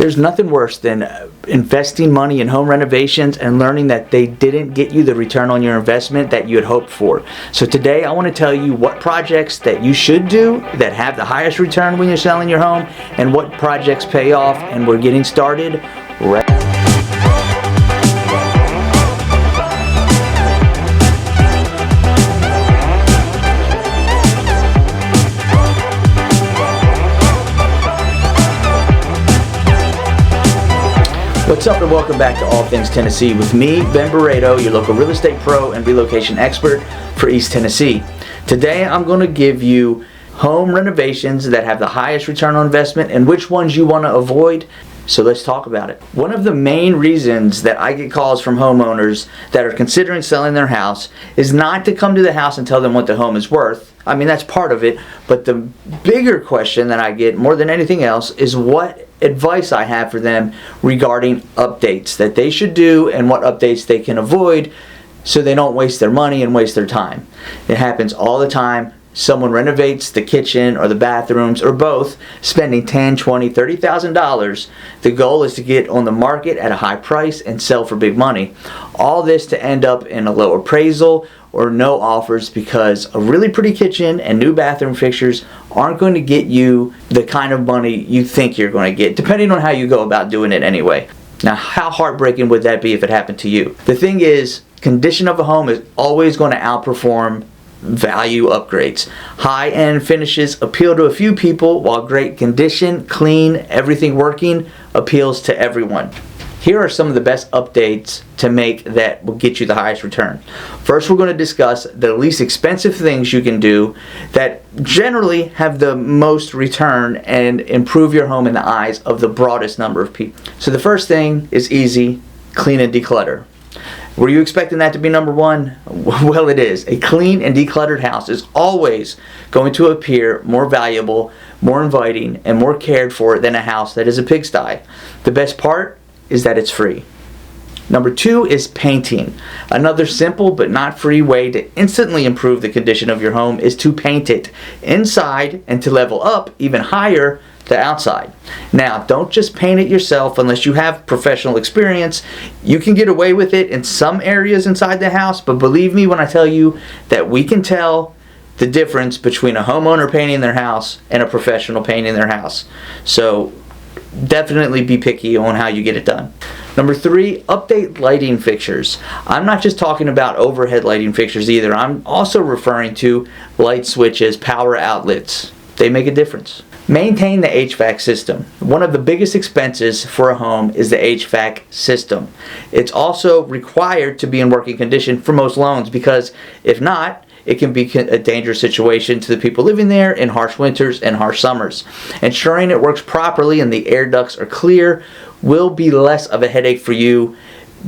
There's nothing worse than investing money in home renovations and learning that they didn't get you the return on your investment that you had hoped for. So today I want to tell you what projects that you should do that have the highest return when you're selling your home, and what projects pay off, and we're getting started right now. What's up, and welcome back to All Things Tennessee with me, Ben Barredo, your local real estate pro and relocation expert for East Tennessee. Today I'm going to give you home renovations that have the highest return on investment and which ones you want to avoid. So let's talk about it. One of the main reasons that I get calls from homeowners that are considering selling their house is not to come to the house and tell them what the home is worth. I mean, that's part of it, but the bigger question that I get more than anything else is what advice I have for them regarding updates that they should do and what updates they can avoid so they don't waste their money and waste their time. It happens all the time. Someone renovates the kitchen or the bathrooms or both, spending $10,000, $20,000, $30,000. The goal is to get on the market at a high price and sell for big money. All this to end up in a low appraisal or no offers, because a really pretty kitchen and new bathroom fixtures aren't going to get you the kind of money you think you're going to get, depending on how you go about doing it anyway. Now, how heartbreaking would that be if it happened to you? The thing is, condition of a home is always going to outperform value upgrades. High-end finishes appeal to a few people, while great condition, clean, everything working appeals to everyone. Here are some of the best updates to make that will get you the highest return. First, we're going to discuss the least expensive things you can do that generally have the most return and improve your home in the eyes of the broadest number of people. So the first thing is easy: clean and declutter. Were you expecting that to be number one? Well, it is. A clean and decluttered house is always going to appear more valuable, more inviting, and more cared for than a house that is a pigsty. The best part is that it's free. Number two is painting. Another simple but not free way to instantly improve the condition of your home is to paint it inside and to level up even higher the outside. Now, don't just paint it yourself unless you have professional experience. You can get away with it in some areas inside the house, but believe me when I tell you that we can tell the difference between a homeowner painting their house and a professional painting their house. So definitely be picky on how you get it done. Number three, update lighting fixtures. I'm not just talking about overhead lighting fixtures either. I'm also referring to light switches, power outlets. They make a difference. Maintain the HVAC system. One of the biggest expenses for a home is the HVAC system. It's also required to be in working condition for most loans, because if not, it can be a dangerous situation to the people living there in harsh winters and harsh summers. Ensuring it works properly and the air ducts are clear will be less of a headache for you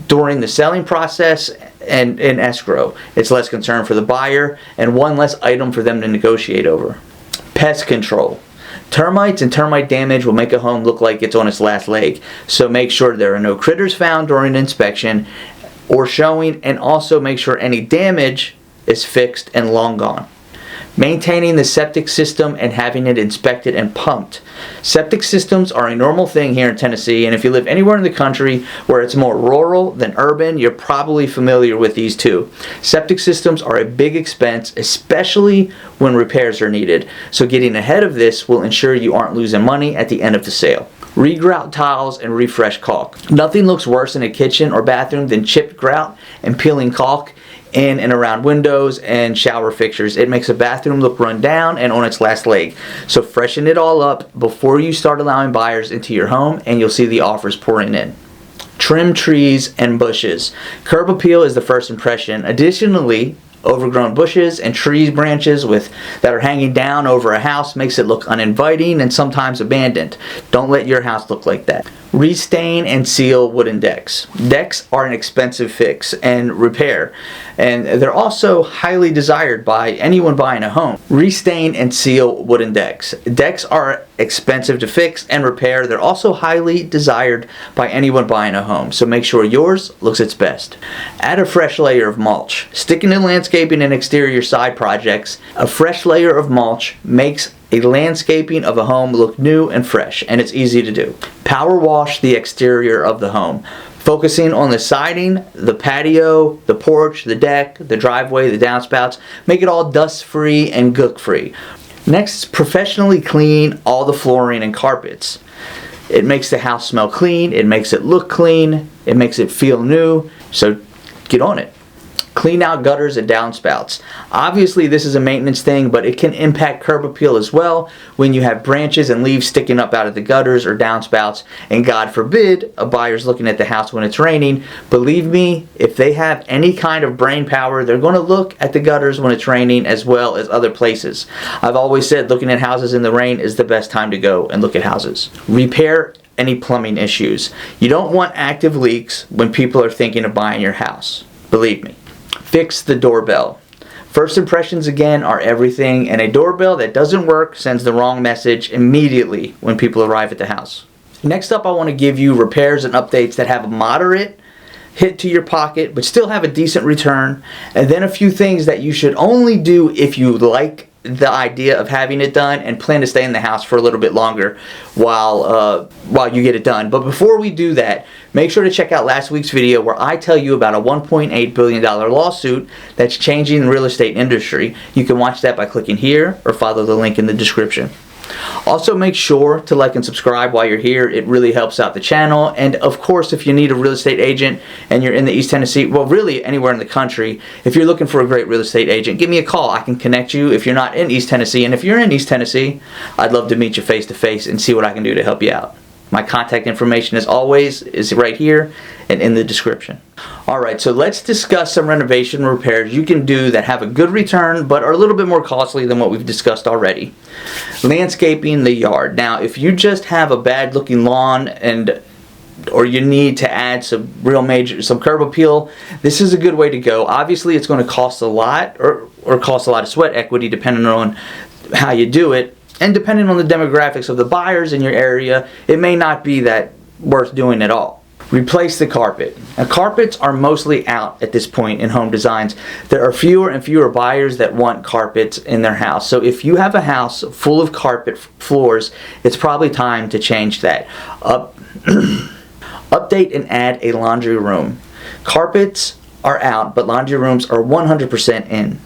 during the selling process and in escrow. It's less concern for the buyer and one less item for them to negotiate over. Pest control. Termites and termite damage will make a home look like it's on its last leg. So make sure there are no critters found during inspection or showing, and also make sure any damage is fixed and long gone. Maintaining the septic system and having it inspected and pumped. Septic systems are a normal thing here in Tennessee, and if you live anywhere in the country where it's more rural than urban, you're probably familiar with these too. Septic systems are a big expense, especially when repairs are needed. So getting ahead of this will ensure you aren't losing money at the end of the sale. Regrout tiles and refresh caulk. Nothing looks worse in a kitchen or bathroom than chipped grout and peeling caulk in and around windows and shower fixtures. It makes a bathroom look run down and on its last leg. So freshen it all up before you start allowing buyers into your home, and you'll see the offers pouring in. Trim trees and bushes. Curb appeal is the first impression. Additionally, overgrown bushes and tree branches that are hanging down over a house makes it look uninviting and sometimes abandoned. Don't let your house look like that. Restain and seal wooden decks. Decks are an expensive fix and repair, and they're also highly desired by anyone buying a home. Restain and seal wooden decks. Decks are expensive to fix and repair. They're also highly desired by anyone buying a home, so make sure yours looks its best. Add a fresh layer of mulch. Sticking to landscaping and exterior side projects, a fresh layer of mulch makes a landscaping of a home look new and fresh, and it's easy to do. Power wash the exterior of the home, focusing on the siding, the patio, the porch, the deck, the driveway, the downspouts. Make it all dust-free and gook-free. Next, professionally clean all the flooring and carpets. It makes the house smell clean, it makes it look clean, it makes it feel new, so get on it. Clean out gutters and downspouts. Obviously this is a maintenance thing, but it can impact curb appeal as well when you have branches and leaves sticking up out of the gutters or downspouts, and God forbid a buyer's looking at the house when it's raining. Believe me, if they have any kind of brain power, they're going to look at the gutters when it's raining as well as other places. I've always said looking at houses in the rain is the best time to go and look at houses. Repair any plumbing issues. You don't want active leaks when people are thinking of buying your house. Believe me. Fix the doorbell. First impressions again are everything, and a doorbell that doesn't work sends the wrong message immediately when people arrive at the house. Next up, I want to give you repairs and updates that have a moderate hit to your pocket but still have a decent return, and then a few things that you should only do if you like the idea of having it done and plan to stay in the house for a little bit longer while you get it done. But before we do that, make sure to check out last week's video where I tell you about a $1.8 billion lawsuit that's changing the real estate industry. You can watch that by clicking here or follow the link in the description. Also, make sure to like and subscribe while you're here. It really helps out the channel. And of course, if you need a real estate agent and you're in the East Tennessee, well, really anywhere in the country, if you're looking for a great real estate agent, give me a call. I can connect you if you're not in East Tennessee. And if you're in East Tennessee, I'd love to meet you face to face and see what I can do to help you out. My contact information, as always, is right here and in the description. Alright, so let's discuss some renovation repairs you can do that have a good return but are a little bit more costly than what we've discussed already. Landscaping the yard. Now, if you just have a bad looking lawn or you need to add some curb appeal, this is a good way to go. Obviously, it's going to cost a lot or cost a lot of sweat equity depending on how you do it. And depending on the demographics of the buyers in your area, it may not be that worth doing at all. Replace the carpet. Now, carpets are mostly out at this point in home designs. There are fewer and fewer buyers that want carpets in their house. So if you have a house full of carpet floors, it's probably time to change that. Update and add a laundry room. Carpets are out, but laundry rooms are 100% in.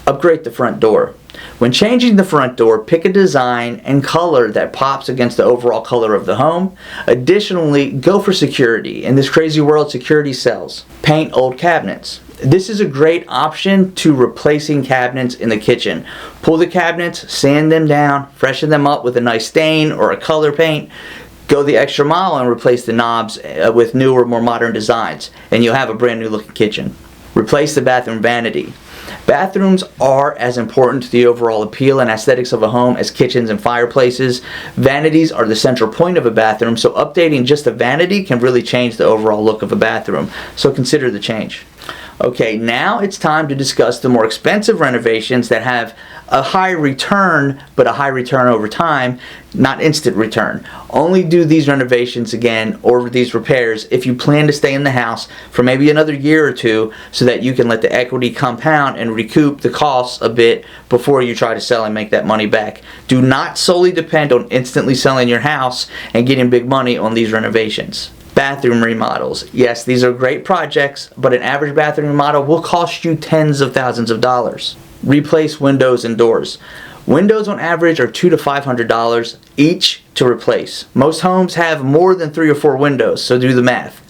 Upgrade the front door. When changing the front door, pick a design and color that pops against the overall color of the home. Additionally, go for security. In this crazy world, security sells. Paint old cabinets. This is a great option to replacing cabinets in the kitchen. Pull the cabinets, sand them down, freshen them up with a nice stain or a color paint. Go the extra mile and replace the knobs with newer, more modern designs, and you'll have a brand new looking kitchen. Replace the bathroom vanity. Bathrooms are as important to the overall appeal and aesthetics of a home as kitchens and fireplaces. Vanities are the central point of a bathroom, so updating just a vanity can really change the overall look of a bathroom. So consider the change. Okay, now it's time to discuss the more expensive renovations that have a high return, but a high return over time, not instant return. Only do these renovations again or these repairs if you plan to stay in the house for maybe another year or two so that you can let the equity compound and recoup the costs a bit before you try to sell and make that money back. Do not solely depend on instantly selling your house and getting big money on these renovations. Bathroom remodels. Yes, these are great projects, but an average bathroom remodel will cost you tens of thousands of dollars. Replace windows and doors. Windows on average are $200 to $500 each to replace. Most homes have more than 3 or 4 windows, so do the math.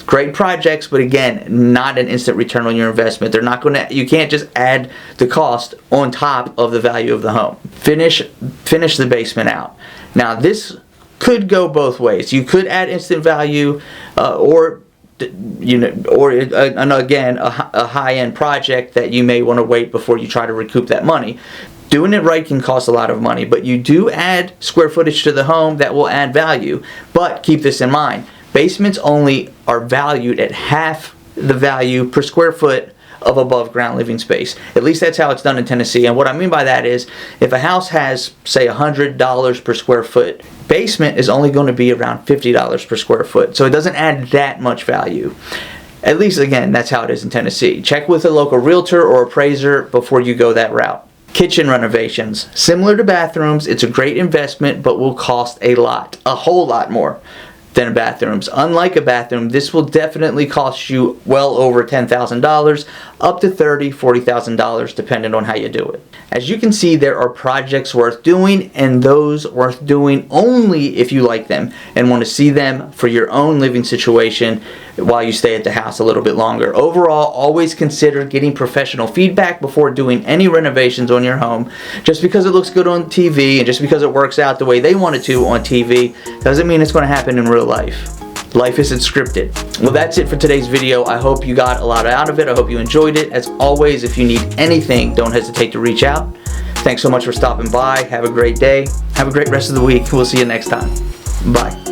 Great projects, but again, not an instant return on your investment. They're not going to. You can't just add the cost on top of the value of the home. Finish the basement out. Now this could go both ways. You could add instant value, or again a high-end project that you may want to wait before you try to recoup that money. Doing it right can cost a lot of money, but you do add square footage to the home that will add value. But keep this in mind: basements only are valued at half the value per square foot of above ground living space. At least that's how it's done in Tennessee. And what I mean by that is, if a house has, say, $100 per square foot, basement is only going to be around $50 per square foot. So it doesn't add that much value. At least, again, that's how it is in Tennessee. Check with a local realtor or appraiser before you go that route. Kitchen renovations. Similar to bathrooms, it's a great investment, but will cost a whole lot more than bathrooms. Unlike a bathroom, this will definitely cost you well over $10,000, up to $30,000, $40,000, depending on how you do it. As you can see, there are projects worth doing, and those worth doing only if you like them and want to see them for your own living situation while you stay at the house a little bit longer. Overall, always consider getting professional feedback before doing any renovations on your home. Just because it looks good on TV and just because it works out the way they want it to on TV doesn't mean it's going to happen in real life. Life isn't scripted. Well, that's it for today's video. I hope you got a lot out of it. I hope you enjoyed it. As always, if you need anything, don't hesitate to reach out. Thanks so much for stopping by. Have a great day. Have a great rest of the week. We'll see you next time. Bye.